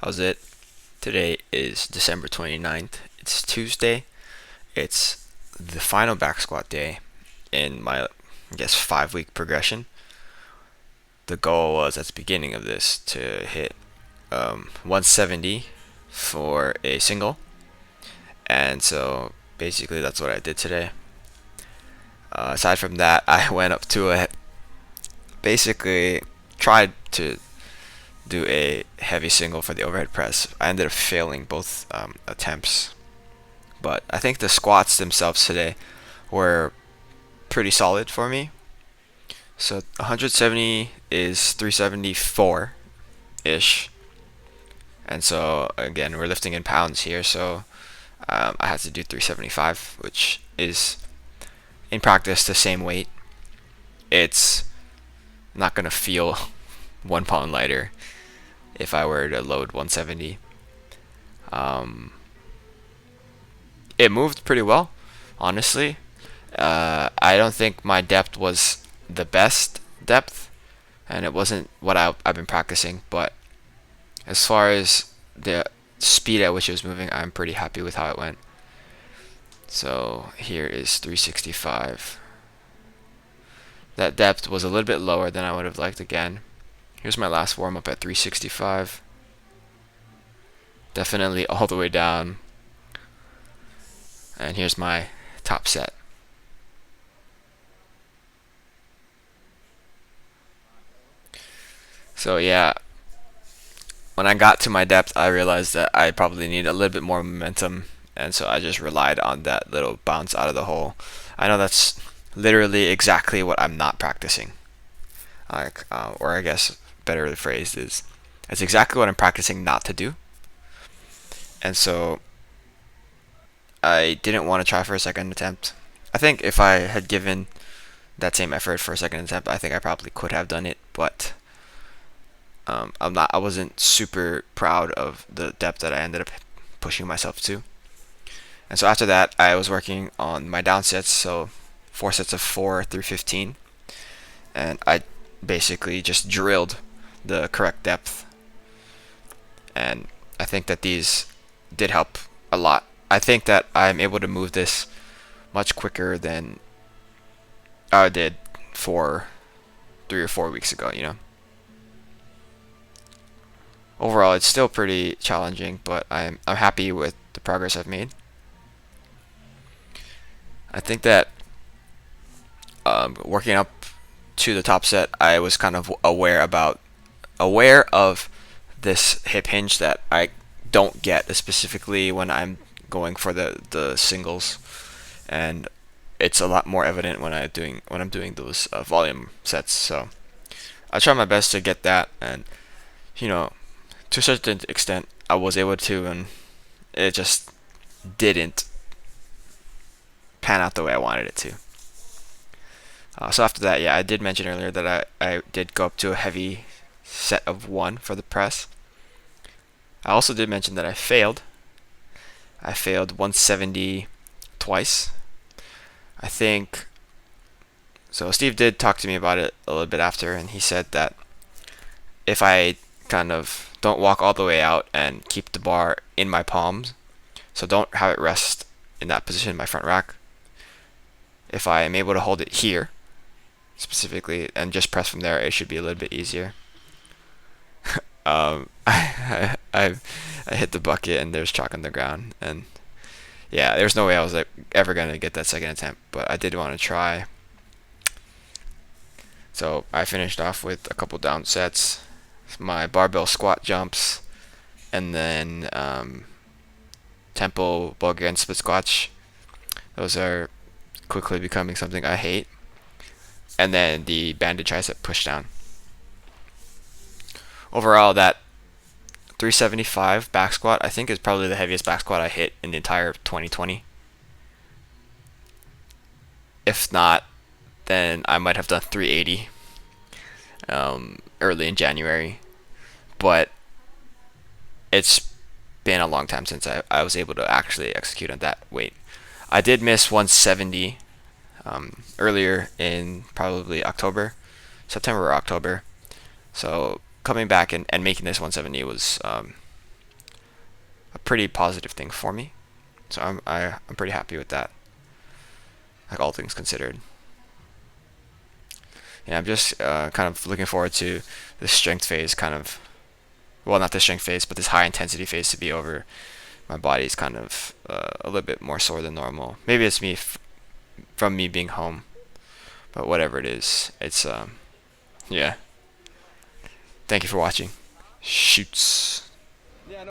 How's it? Today is December 29th. It's Tuesday. It's the final back squat day in my, 5 week progression. The goal was at the beginning of this to hit 170 for a single. And so basically that's what I did today. Aside from that, I went up to basically tried to do a heavy single for the overhead press. I ended up failing both attempts, but I think the squats themselves today were pretty solid for me. So 170 is 374 ish, and so again we're lifting in pounds here. So I had to do 375, which is in practice the same weight. It's not gonna feel 1 pound lighter if I were to load 170. It moved pretty well, honestly. I don't think my depth was the best depth, and it wasn't what I've been practicing. But as far as the speed at which it was moving, I'm pretty happy with how it went. So here is 365. That depth was a little bit lower than I would have liked again. Here's my last warm up at 365. Definitely all the way down. And here's my top set. So yeah, when I got to my depth, I realized that I probably need a little bit more momentum, and so I just relied on that little bounce out of the hole. I know that's literally exactly what I'm not practicing. Or I guess better phrased is, it's exactly what I'm practicing not to do. And so I didn't want to try for a second attempt. I think if I had given that same effort for a second attempt, I think I probably could have done it, but I wasn't super proud of the depth that I ended up pushing myself to. And so after that, I was working on my down sets, so 4 sets of 4 through 15, and I basically just drilled the correct depth. And I think that these did help a lot. I think that I'm able to move this much quicker than I did for 3 or 4 weeks ago, Overall, it's still pretty challenging, but I'm happy with the progress I've made. I think that working up to the top set, I was kind of aware of this hip hinge that I don't get specifically when I'm going for the singles, and it's a lot more evident when I'm doing those volume sets. So I try my best to get that, and to a certain extent, I was able to, and it just didn't pan out the way I wanted it to. So after that, yeah, I did mention earlier that I did go up to a heavy set of 1 for the press. I also did mention that I failed. I failed 170 twice. I think so. Steve did talk to me about it a little bit after, and he said that if I kind of don't walk all the way out and keep the bar in my palms, so don't have it rest in that position in my front rack, if I am able to hold it here specifically and just press from there, it should be a little bit easier. I hit the bucket and there's chalk on the ground, and yeah, there's no way I was ever gonna get that second attempt, but I did want to try. So I finished off with a couple down sets, my barbell squat jumps, and then tempo Bulgarian split squats. Those are quickly becoming something I hate. And then the banded tricep push down. Overall, that 375 back squat I think is probably the heaviest back squat I hit in the entire 2020. If not, then I might have done 380 early in January. But it's been a long time since I was able to actually execute on that weight. I did miss 170 earlier in probably September or October. So coming back and making this 170 was a pretty positive thing for me. So I'm pretty happy with that. Like all things considered. Yeah, I'm just kind of looking forward to the strength phase, kind of, well, not the strength phase, but this high intensity phase to be over. My body's kind of a little bit more sore than normal. Maybe it's me from me being home, but whatever it is, it's yeah. Thank you for watching. Shoots.